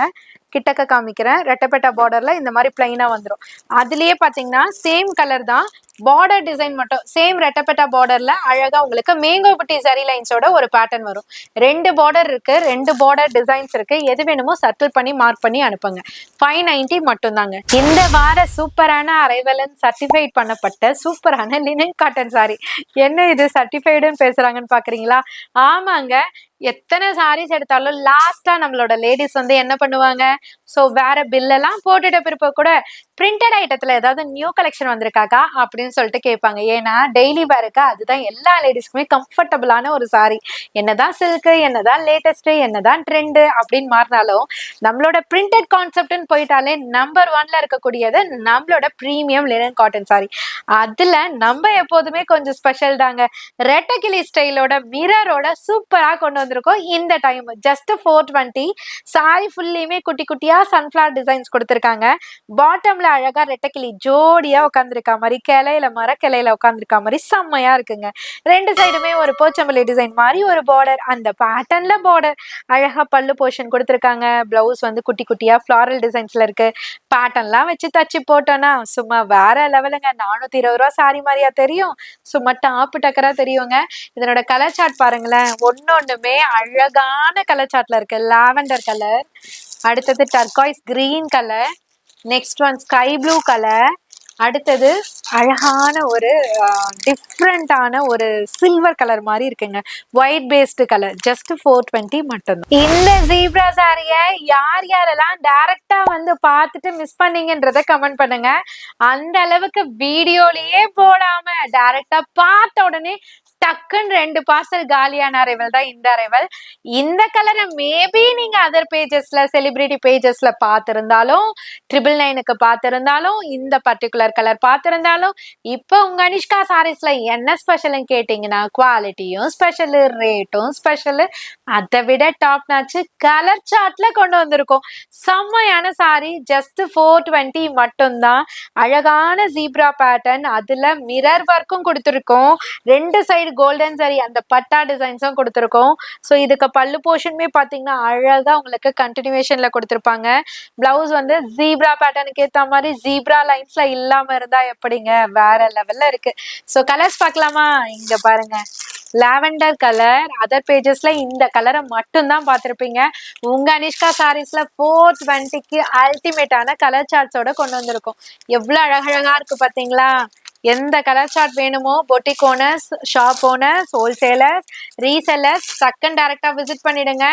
கிட்டக்க காமிக்கிறேன். ரெட்டப்பெட்டா பார்டர்ல இந்த மாதிரி பிளைனா வந்துடும். அதுலயே பாத்தீங்கன்னா சேம் கலர் தான், பார்டர் டிசைன் மட்டும் சேம் ரெட்டப்பெட்டா பார்டர்ல அழகா உங்களுக்கு மேங்கோ புட்டி சரி லைன்ஸோட ஒரு பேட்டர்ன் வரும். 2 பார்டர் இருக்கு, 2 பார்டர் டிசைன்ஸ் இருக்கு. எது வேணுமோ சர்க்கிள் பண்ணி மார்க் பண்ணி அனுப்புங்க. 590 மட்டும் தாங்க. இந்த வார சூப்பரான அரைவலன் சர்டிஃபைட் பண்ணப்பட்ட சூப்பரான லினன் காட்டன் சாரி. என்ன இது சர்டிஃபைடுன்னு பேசுறாங்கன்னு பாக்குறீங்களா? ஆமாங்க, எத்தனை சாரீஸ் எடுத்தாலும் லாஸ்டா நம்மளோட லேடிஸ் வந்து என்ன பண்ணுவாங்க, ஸோ வேற பில்லெல்லாம் போட்டுட்ட பிறப்ப கூட பிரிண்டட் ஐட்டத்துல ஏதாவது நியூ கலெக்ஷன் வந்திருக்காக்கா அப்படின்னு சொல்லிட்டு கேட்பாங்க. ஏன்னா டெய்லி வேருக்கு அதுதான் எல்லா லேடிஸ்க்குமே கம்ஃபர்டபுளான ஒரு சாரி. என்னதான் சில்க்கு, என்னதான் லேட்டஸ்ட், என்னதான் ட்ரெண்டு அப்படின்னு மாறினாலும் நம்மளோட பிரிண்டட் கான்செப்ட்னு போயிட்டாலே நம்பர் 1ல இருக்கக்கூடியது நம்மளோட பிரீமியம் லினன் காட்டன் சாரி. அதுல நம்ம எப்போதுமே கொஞ்சம் ஸ்பெஷல் தாங்க. ரெட்டகிளி ஸ்டைலோட மிரரோட சூப்பரா கொண்டு வந்திருக்கோம். இந்த டைம் ஜஸ்ட் 420. சாரி ஃபுல்லியுமே குட்டி குட்டியா சன்ஃபிளவர் டிசைன்ஸ் கொடுத்துருக்காங்க. பாட்டம்ல அழகா ரெட்டக்கிளி ஜோடியா உட்காந்துருக்கா மாதிரி, கிளையில மரக்கிளையில உட்காந்துருக்கா மாதிரி செம்மையா இருக்குங்க. 2 சைடுமே ஒரு போச்சம்பள்ளி டிசைன் மாதிரி ஒரு பார்டர், அந்த பேட்டர்ன்ல பார்டர் அழகா பல்லு போர்ஷன் கொடுத்துருக்காங்க. பிளவுஸ் வந்து குட்டி குட்டியா ஃபிளாரல் டிசைன்ஸ்ல இருக்கு. பேட்டர்ன்லாம் வச்சு தச்சு போட்டோன்னா சும்மா வேற லெவலுங்க. 420 ரூபா சாரி மாதிரியா தெரியும், சும்மா டாப்பு டக்கரா தெரியுங்க. இதனோட கலர் சார்ட் பாருங்களேன், ஒன்னொன்னுமே அழகான கலர் சார்ட்ல இருக்கு. லாவெண்டர் கலர், அடுத்தது turquoise green colour, next one sky blue colour, அடுத்தது அழகான ஒரு டிஃப்ரெண்டான ஒரு சில்வர் கலர் மாதிரி இருக்குங்க. White based colour. ஜஸ்ட் 420 மட்டும்தான். இந்த ஜீப்ரா சாரிய யார் யாரெல்லாம் டைரக்டா வந்து பார்த்துட்டு மிஸ் பண்ணீங்கன்றத கமெண்ட் பண்ணுங்க. அந்த அளவுக்கு வீடியோலயே போடாம டைரக்டா பார்த்த உடனே டக்குன்னு 2 பார்சல் காலியான அரைவல் தான் இந்த அரைவல். இந்த கலரை மேபி நீங்க அதர் பேஜஸ்ல செலிபிரிட்டி பேஜஸ்ல பார்த்திருந்தாலும் 999க்கு பார்த்திருந்தாலும் இந்த பர்டிகுலர் கலர் பார்த்திருந்தாலும் இப்போ உங்க அனிஷ்கா சாரீஸ்ல என்ன ஸ்பெஷல்னு கேட்டீங்கன்னா குவாலிட்டியும் ஸ்பெஷல், ரேட்டும் ஸ்பெஷல், அதை விட டாப் நாச்சு கலர் சார்ட்ல கொண்டு வந்திருக்கோம். செம்மையான சாரி, ஜஸ்ட் 420 மட்டும்தான். அழகான ஜீப்ரா பேட்டர்ன், அதுல மிரர் ஒர்க்கும் கொடுத்துருக்கோம். 2 சைடு கோல்டன் சரி அந்த பட்டா டிசைன்ஸும் கொடுத்துருக்கோம். ஸோ இதுக்கு பல்லு போர்ஷனுமே பார்த்தீங்கன்னா அழகா உங்களுக்கு கண்டினியூஷன்ல கொடுத்துருப்பாங்க. பிளவுஸ் வந்து ஜீப்ரா பேட்டர்னுக்கு ஏற்ற மாதிரி ஜீப்ரா லைன்ஸ்ல இல்லாம இருந்தா எப்படிங்க, வேற லெவல்ல இருக்கு. ஸோ கலர்ஸ் பார்க்கலாமா? இங்க பாருங்க, லாவெண்டர் கலர். அதர் பேஜஸ்ல இந்த கலரை மட்டும்தான் பார்த்துருப்பீங்க. உங்க அனிஷ்கா சாரீஸ்ல 420க்கு அல்டிமேட்டான கலர் சார்ட்ஸோட கொண்டு வந்திருக்கோம். எவ்வளவு அழகழகா இருக்கு பாத்தீங்களா? எந்த கலர் சார்ட் வேணுமோ boutique owners, shop owners, wholesalers, resellers டக்குன்னு டைரக்டா விசிட் பண்ணிடுங்க.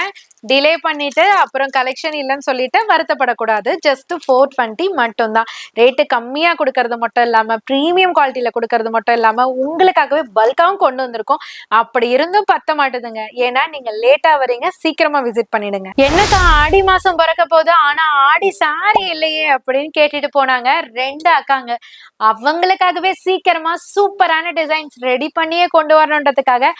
டிலே பண்ணிட்டு அப்புறம் கலெக்ஷன் இல்லைன்னு சொல்லிட்டு வருத்தப்படக்கூடாது. ஜஸ்ட் 420 மட்டும்தான். ரேட்டு கம்மியா கொடுக்கறது மட்டும் இல்லாம பிரீமியம் குவாலிட்டியில கொடுக்கறது மட்டும் இல்லாம உங்களுக்காகவே பல்காவும் கொண்டு வந்திருக்கோம். அப்படி இருந்தும் பத்த மாட்டுதுங்க, ஏன்னா நீங்க லேட்டா வரீங்க. சீக்கிரமா விசிட் பண்ணிடுங்க. என்னதான் ஆடி மாசம் பிறக்க போது, ஆனா ஆடி சாரி இல்லையே அப்படின்னு கேட்டுட்டு போனாங்க 2 அக்காங்க. அவங்களுக்காகவே சீக்கிரமா சூப்பரான டிசைன்ஸ் ரெடி பண்ணியே கொண்டு வரணுன்றதுக்காக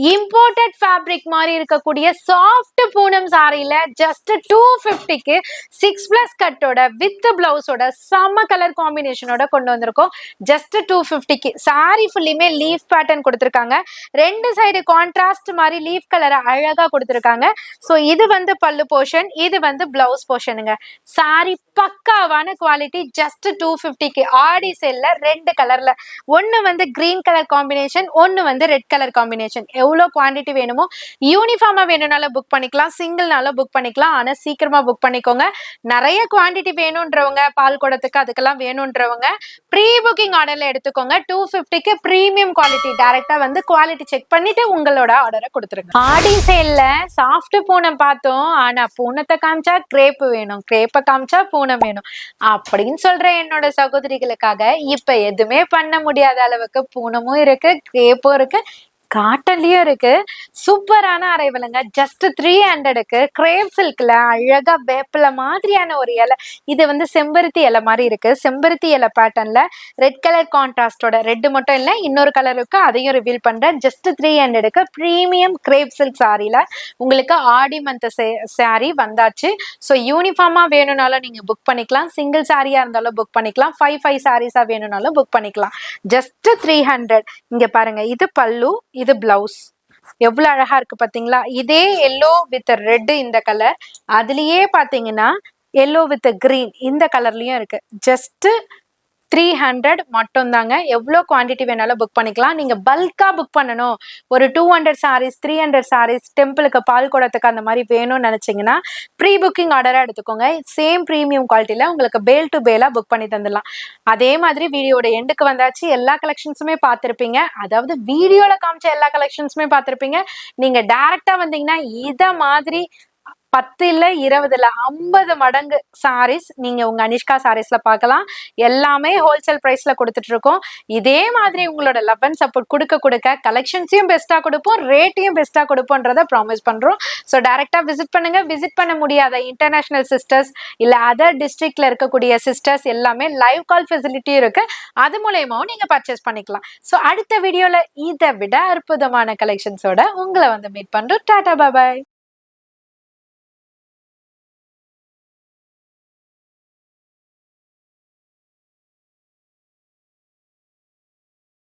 இம்போர்ட்டட் ஃபேப்ரிக் மாதிரி இருக்கக்கூடிய சாஃப்ட் பூனம் சாரியில ஜஸ்ட் 250க்கு 6+ கட்டோட வித் பிளவுஸோட செம்ம கலர் காம்பினேஷனோட கொண்டு வந்திருக்கோம். ஜஸ்ட் 250க்கு. சாரி ஃபுல்லியுமே லீஃப் பேட்டர்ன் கொடுத்துருக்காங்க. 2 சைடு கான்ட்ராஸ்ட் மாதிரி லீஃப் கலரை அழகா கொடுத்துருக்காங்க. ஸோ இது வந்து பல்லு போர்ஷன், இது வந்து பிளவுஸ் போர்ஷனுங்க. சாரி பக்காவான குவாலிட்டி. ஜஸ்ட் 250க்கு. ஆடி சேல்ல 2 கலர்ல, ஒன்னு வந்து கிரீன் கலர் காம்பினேஷன், ஒன்னு வந்து ரெட் கலர் காம்பினேஷன். எவ்வளோ குவான்டிட்டி வேணுமோ யூனிஃபார்மா வேணும்னாலும் புக் பண்ணிக்கலாம், சிங்கிள்னாலும் புக் பண்ணிக்கலாம். ஆனா சீக்கிரமா புக் பண்ணிக்கோங்க. நிறைய குவான்டிட்டி வேணும்ன்றவங்க, பால் குடத்துக்கு அதுக்கெல்லாம் வேணும்ன்றவங்க ப்ரீ புக்கிங் ஆர்டர்ல எடுத்துக்கோங்க. 250க்கு பிரீமியம் குவாலிட்டி. டைரக்டா வந்து குவாலிட்டி செக் பண்ணிட்டு உங்களோட ஆர்டரை கொடுத்துருங்க. ஆடி சேல்ல சாஃப்ட் பூனம் பார்த்தோம், ஆனா பூனத்தை காமிச்சா கிரேப் வேணும், கிரேப்பை காமிச்சா பூனம் வேணும் அப்படின்னு சொல்ற என்னோட சகோதரிகளுக்காக இப்ப எதுவுமே பண்ண முடியாத அளவுக்கு பூனமும் இருக்கு, கிரேப்பும் இருக்கு, காட்டன்லயும் இருக்கு. சூப்பரான அரைவலுங்க. ஜஸ்ட் 300க்கு கிரேப் சில்க்ல அழகா வேப்பில மாதிரியான ஒரு இலை. இது வந்து செம்பருத்தி இலை மாதிரி இருக்கு. செம்பருத்தி இலை பேட்டர்ன்ல ரெட் கலர் கான்ட்ராஸ்டோட, ரெட் மட்டும் இல்லை இன்னொரு கலர் இருக்கு, அதையும் ரிவீல் பண்றேன். ஜஸ்ட் 300க்கு பிரீமியம் கிரேப் சில்க் சாரியில உங்களுக்கு ஆடி மந்த் சாரி வந்தாச்சு. ஸோ யூனிஃபார்மா வேணும்னாலும் நீங்க புக் பண்ணிக்கலாம், சிங்கிள் சாரியா இருந்தாலும் புக் பண்ணிக்கலாம், 5 சாரீஸா வேணும்னாலும் புக் பண்ணிக்கலாம். ஜஸ்ட் 300. இங்க பாருங்க, இது பல்லு, இது பிளவுஸ். எவ்வளவு அழகா இருக்கு பாத்தீங்களா? இதே எல்லோ வித் ரெட் இந்த கலர், அதுலயே பாத்தீங்கன்னா எல்லோ வித் கிரீன் இந்த கலர்லயும் இருக்கு. ஜஸ்ட் 300 மட்டும் தாங்க. எவ்வளோ குவான்டிட்டி வேணாலும் புக் பண்ணிக்கலாம். நீங்க பல்கா புக் பண்ணணும், ஒரு 200 சாரீஸ் 300 சாரீஸ் டெம்பிளுக்கு பால் குடத்துக்கு அந்த மாதிரி வேணும்னு நினைச்சீங்கன்னா ப்ரீ புக்கிங் ஆர்டரா எடுத்துக்கோங்க. சேம் பிரீமியம் குவாலிட்டியில உங்களுக்கு பேல் டு பேலா புக் பண்ணி தந்துடலாம். அதே மாதிரி வீடியோட எண்டுக்கு வந்தாச்சு. எல்லா கலெக்ஷன்ஸுமே பார்த்துருப்பீங்க, அதாவது வீடியோல காமிச்ச எல்லா கலெக்ஷன்ஸுமே பார்த்துருப்பீங்க. நீங்க டைரக்டா வந்தீங்கன்னா இத மாதிரி 10 இல்ல 20 இல்ல 50 மடங்கு சாரீஸ் நீங்க உங்க அனிஷ்கா சாரீஸ்ல பார்க்கலாம். எல்லாமே ஹோல்சேல் பிரைஸ்ல கொடுத்துட்டு இருக்கோம். இதே மாதிரி உங்களோட லவ் அண்ட் சப்போர்ட் கொடுக்க கலெக்ஷன்ஸையும் பெஸ்டா கொடுப்போம், ரேட்டையும் பெஸ்டா கொடுப்போம்ன்றத ப்ராமிஸ் பண்றோம். ஸோ டைரக்டா விசிட் பண்ணுங்க. விசிட் பண்ண முடியாத இன்டர்நேஷனல் சிஸ்டர்ஸ் இல்ல அதர் டிஸ்ட்ரிக்ட்ல இருக்கக்கூடிய சிஸ்டர்ஸ் எல்லாமே லைவ் கால் ஃபெசிலிட்டி இருக்கு, அது மூலயமாவும் நீங்க பர்ச்சேஸ் பண்ணிக்கலாம். ஸோ அடுத்த வீடியோல இதை விட அற்புதமான கலெக்ஷன்ஸோட உங்களை வந்து மீட் பண்றோம். டாடா பாய்.